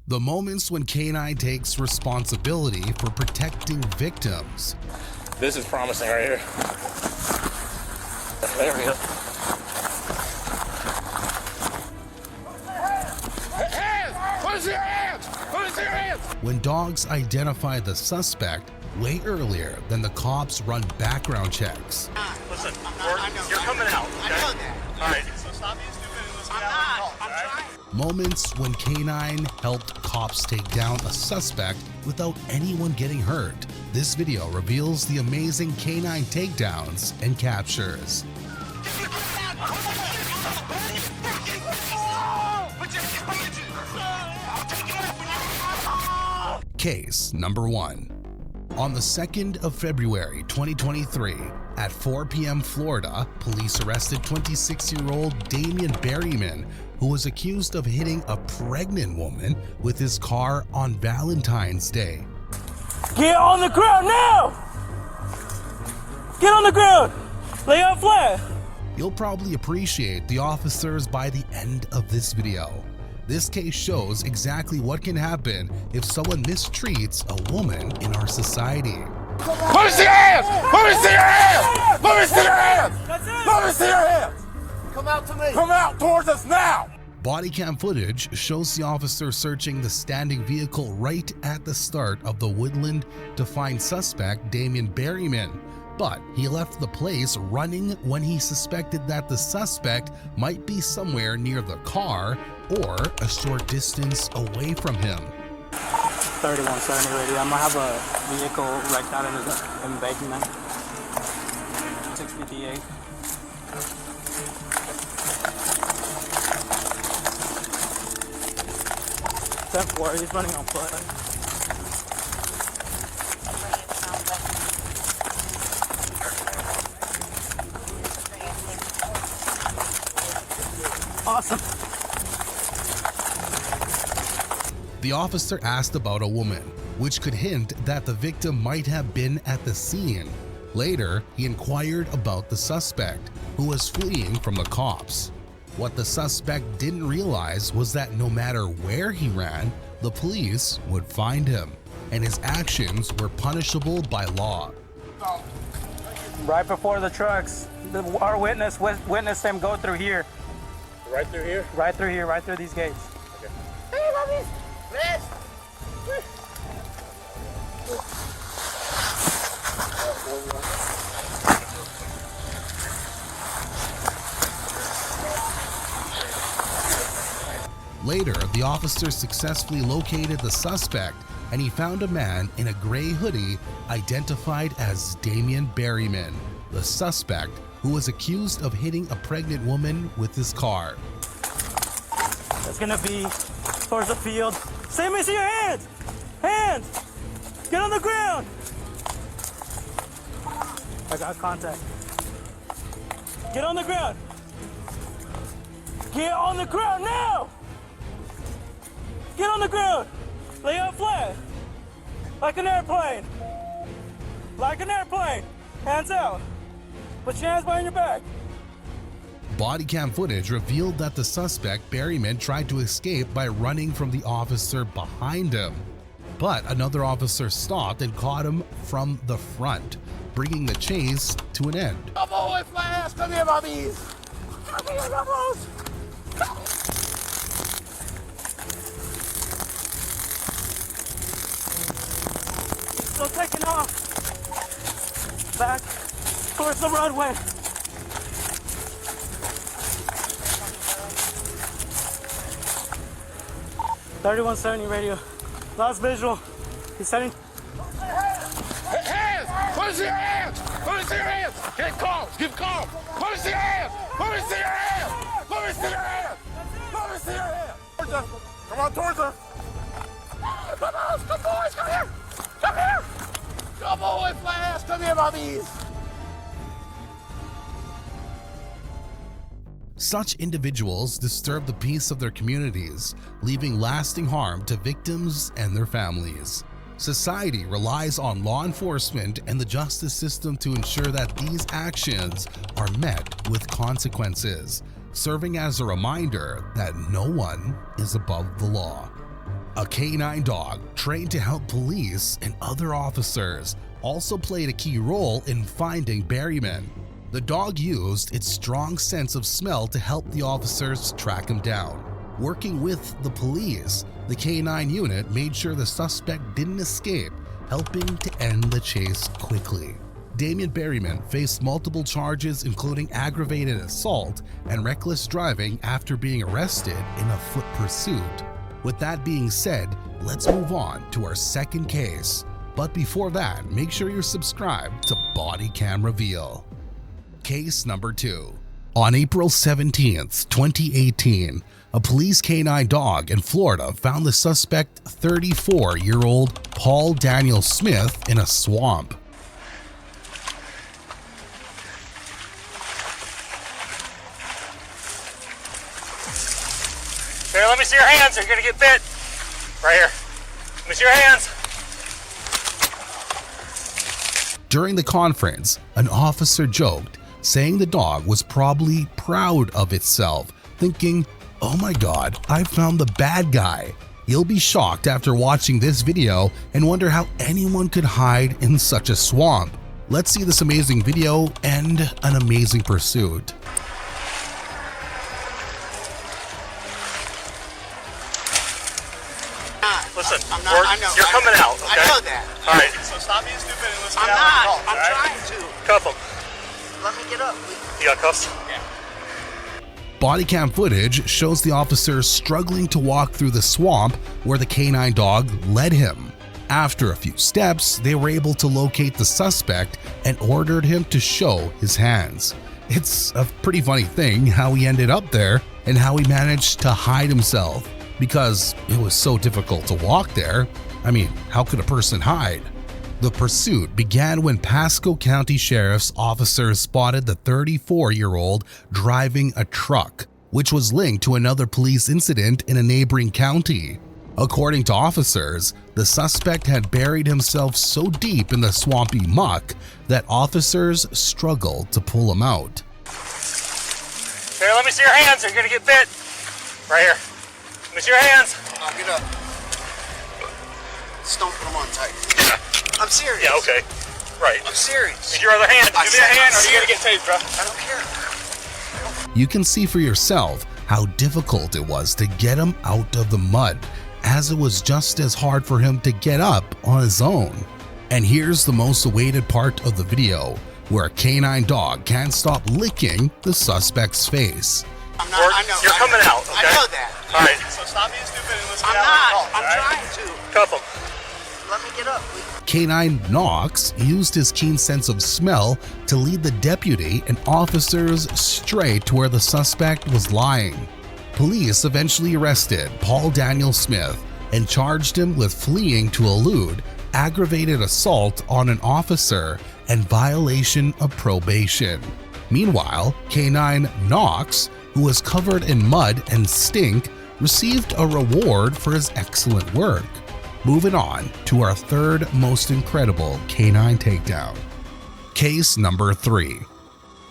The moments when K9 takes responsibility for protecting victims. This is promising right here. There we go. Hands! Put your hands! Put your hands! When dogs identify the suspect way earlier than the cops run background checks. Listen, you're coming out. Okay? I know that. All right. So stop being stupid and let's get out of the call. I'm trying. Moments when K9 helped cops take down a suspect without anyone getting hurt. This video reveals the amazing K9 takedowns and captures. Case number 1. On the 2nd of February 2023, at 4 p.m. Florida, police arrested 26-year-old Damian Berryman, who was accused of hitting a pregnant woman with his car on Valentine's Day. Get on the ground now! Get on the ground! Lay out flat! You'll probably appreciate the officers by the end of this video. This case shows exactly what can happen if someone mistreats a woman in our society. Put us to your hands! Put us to your hands! Put us to your hands! Put us to your hands! Come out to me. Come out towards us now! Body cam footage shows the officer searching the standing vehicle right at the start of the woodland to find suspect Damian Berryman, but he left the place running when he suspected that the suspect might be somewhere near the car or a short distance away from him. 3170 radio. I'm gonna have a vehicle wrecked out in embankment. 658. 10-4, he's running on foot. Awesome. The officer asked about a woman, which could hint that the victim might have been at the scene. Later, he inquired about the suspect, who was fleeing from the cops. What the suspect didn't realize was that no matter where he ran, the police would find him, and his actions were punishable by law. Right before the trucks, our witness witnessed him go through here. Right through here? Right through here, right through these gates. Okay. Hey, mommy. Miss. Later, the officer successfully located the suspect, and he found a man in a gray hoodie identified as Damian Berryman, the suspect who was accused of hitting a pregnant woman with his car. It's gonna be towards the field. Let me see your hands! Hands! Get on the ground! I got contact. Get on the ground! Get on the ground now! Get on the ground! Lay out flat! Like an airplane! Like an airplane! Hands out! Put your hands behind your back! Body cam footage revealed that the suspect, Berryman, tried to escape by running from the officer behind him. But another officer stopped and caught him from the front, bringing the chase to an end. Come on, with my ass. Come here, mommies. Come here, mommies. Still taking off. Back towards the runway. .3170 radio. Last visual. He's heading. Hands! Put us to your hands! Put us to your hands! Get calm! Give calm! Put us to your hands! Put us to your hands! Put us to your hands! Put us to your hands! Towards us! Come on, towards us! Come on, come boys, come here. Come here. Come on, with my ass. Come here, mommies. Such individuals disturb the peace of their communities, leaving lasting harm to victims and their families. Society relies on law enforcement and the justice system to ensure that these actions are met with consequences, serving as a reminder that no one is above the law. A canine dog trained to help police and other officers also played a key role in finding Berryman. The dog used its strong sense of smell to help the officers track him down. Working with the police, the canine unit made sure the suspect didn't escape, helping to end the chase quickly. Damian Berryman faced multiple charges including aggravated assault and reckless driving after being arrested in a foot pursuit. With that being said, let's move on to our second case. But before that, make sure you're subscribed to BODYCAM REVEAL. Case number 2. On April 17th, 2018, a police canine dog in Florida found the suspect 34-year-old Paul Daniel Smith in a swamp. Here, let me see your hands. You're gonna get bit. Right here. Let me see your hands. During the conference, an officer joked, saying the dog was probably proud of itself, thinking, "Oh my god, I found the bad guy." You'll be shocked after watching this video and wonder how anyone could hide in such a swamp. Let's see this amazing video and an amazing pursuit. Listen, I'm not, I know. you're coming out, okay? I know that. All right, so stop being stupid and listen I'm to not. calls, I'm right? trying to. Cuff him. Let me get up, please. You got cuffs? Yeah. Body cam footage shows the officers struggling to walk through the swamp where the canine dog led him. After a few steps, they were able to locate the suspect and ordered him to show his hands. It's a pretty funny thing how he ended up there and how he managed to hide himself, because it was so difficult to walk there. I mean, how could a person hide? The pursuit began when Pasco County Sheriff's officers spotted the 34-year-old driving a truck, which was linked to another police incident in a neighboring county. According to officers, the suspect had buried himself so deep in the swampy muck that officers struggled to pull him out. Here, let me see your hands. You're gonna get bit. Right here. Let me see your hands. I'll get up. Just don't put them on tight. I'm serious. Yeah, okay. Right. I'm serious. Need your other hand. I Give me that said hand I'm or you're gonna get tased, bro. I don't care. You can see for yourself how difficult it was to get him out of the mud, as it was just as hard for him to get up on his own. And here's the most awaited part of the video, where a canine dog can't stop licking the suspect's face. I'm not. I know. You're coming out, okay? I know that. All right. So stop being stupid and listen I'm to not. calls, I'm right? trying to. Cuff him. Let me get up, please. Canine Knox used his keen sense of smell to lead the deputy and officers straight to where the suspect was lying. Police eventually arrested Paul Daniel Smith and charged him with fleeing to elude, aggravated assault on an officer, and violation of probation. Meanwhile, Canine Knox, who was covered in mud and stink, received a reward for his excellent work. Moving on to our third most incredible canine takedown. Case number 3.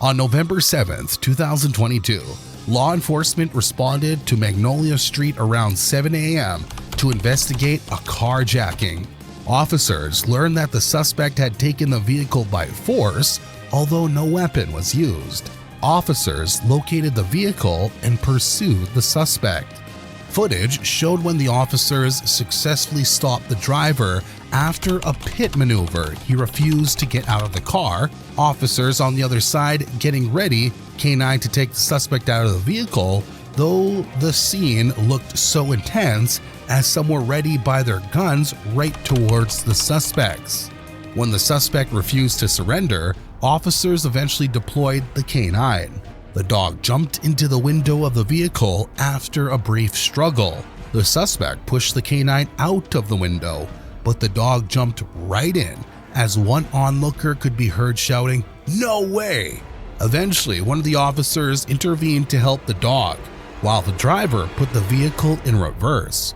On November 7th, 2022, law enforcement responded to Magnolia Street around 7 a.m. to investigate a carjacking. Officers learned that the suspect had taken the vehicle by force, although no weapon was used. Officers located the vehicle and pursued the suspect. Footage showed when the officers successfully stopped the driver after a pit maneuver. He refused to get out of the car. Officers on the other side getting ready, K9, to take the suspect out of the vehicle, though the scene looked so intense as some were ready by their guns right towards the suspects. When the suspect refused to surrender, officers eventually deployed the K9. The dog jumped into the window of the vehicle after a brief struggle. The suspect pushed the K9 out of the window, but the dog jumped right in, as one onlooker could be heard shouting, "No way!" Eventually, one of the officers intervened to help the dog, while the driver put the vehicle in reverse.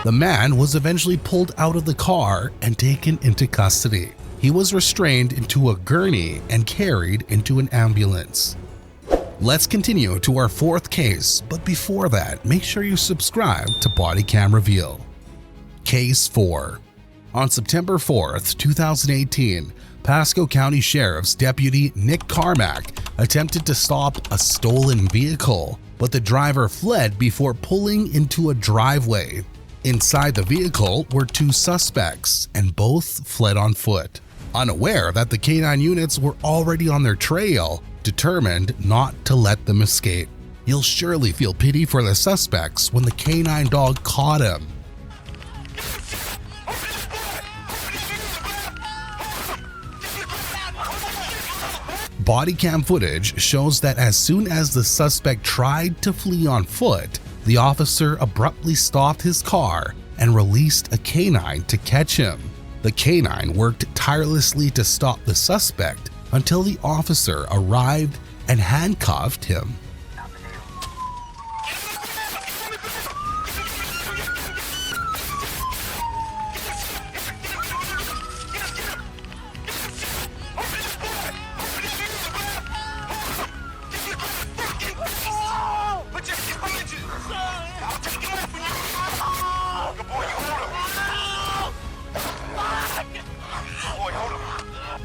The man was eventually pulled out of the car and taken into custody. He was restrained into a gurney and carried into an ambulance. Let's continue to our fourth case, but before that, make sure you subscribe to BODYCAM REVEAL. Case 4. On September 4th, 2018, Pasco County Sheriff's Deputy Nick Carmack attempted to stop a stolen vehicle, but the driver fled before pulling into a driveway. Inside the vehicle were 2 suspects, and both fled on foot. Unaware that the canine units were already on their trail, determined not to let them escape. You'll surely feel pity for the suspects when the canine dog caught him. Body cam footage shows that as soon as the suspect tried to flee on foot, the officer abruptly stopped his car and released a canine to catch him. The canine worked tirelessly to stop the suspect until the officer arrived and handcuffed him.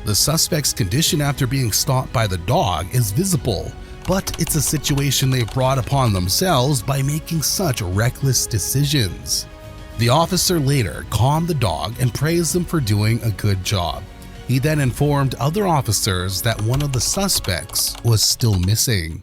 The suspect's condition after being stopped by the dog is visible, but it's a situation they brought upon themselves by making such reckless decisions. The officer later calmed the dog and praised him for doing a good job. He then informed other officers that one of the suspects was still missing.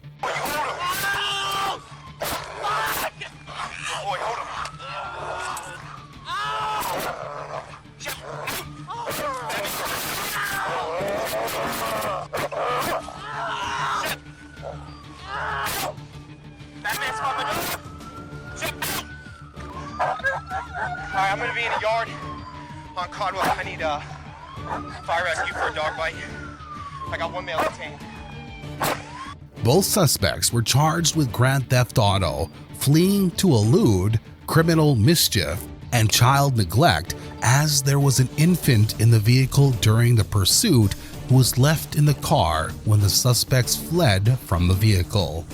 I'm gonna be in a yard on Codwell. I need fire rescue for a dog bite. I got 1 male detained. Both suspects were charged with grand theft auto, fleeing to elude, criminal mischief, and child neglect, as there was an infant in the vehicle during the pursuit who was left in the car when the suspects fled from the vehicle.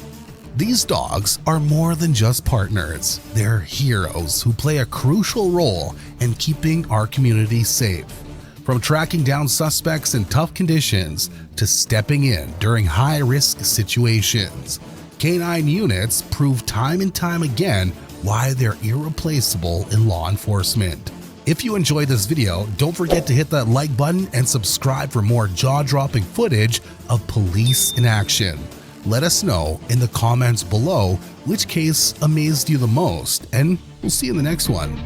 These dogs are more than just partners. They're heroes who play a crucial role in keeping our community safe. From tracking down suspects in tough conditions to stepping in during high-risk situations, canine units prove time and time again why they're irreplaceable in law enforcement. If you enjoyed this video, don't forget to hit that like button and subscribe for more jaw-dropping footage of police in action. Let us know in the comments below which case amazed you the most, and we'll see you in the next one.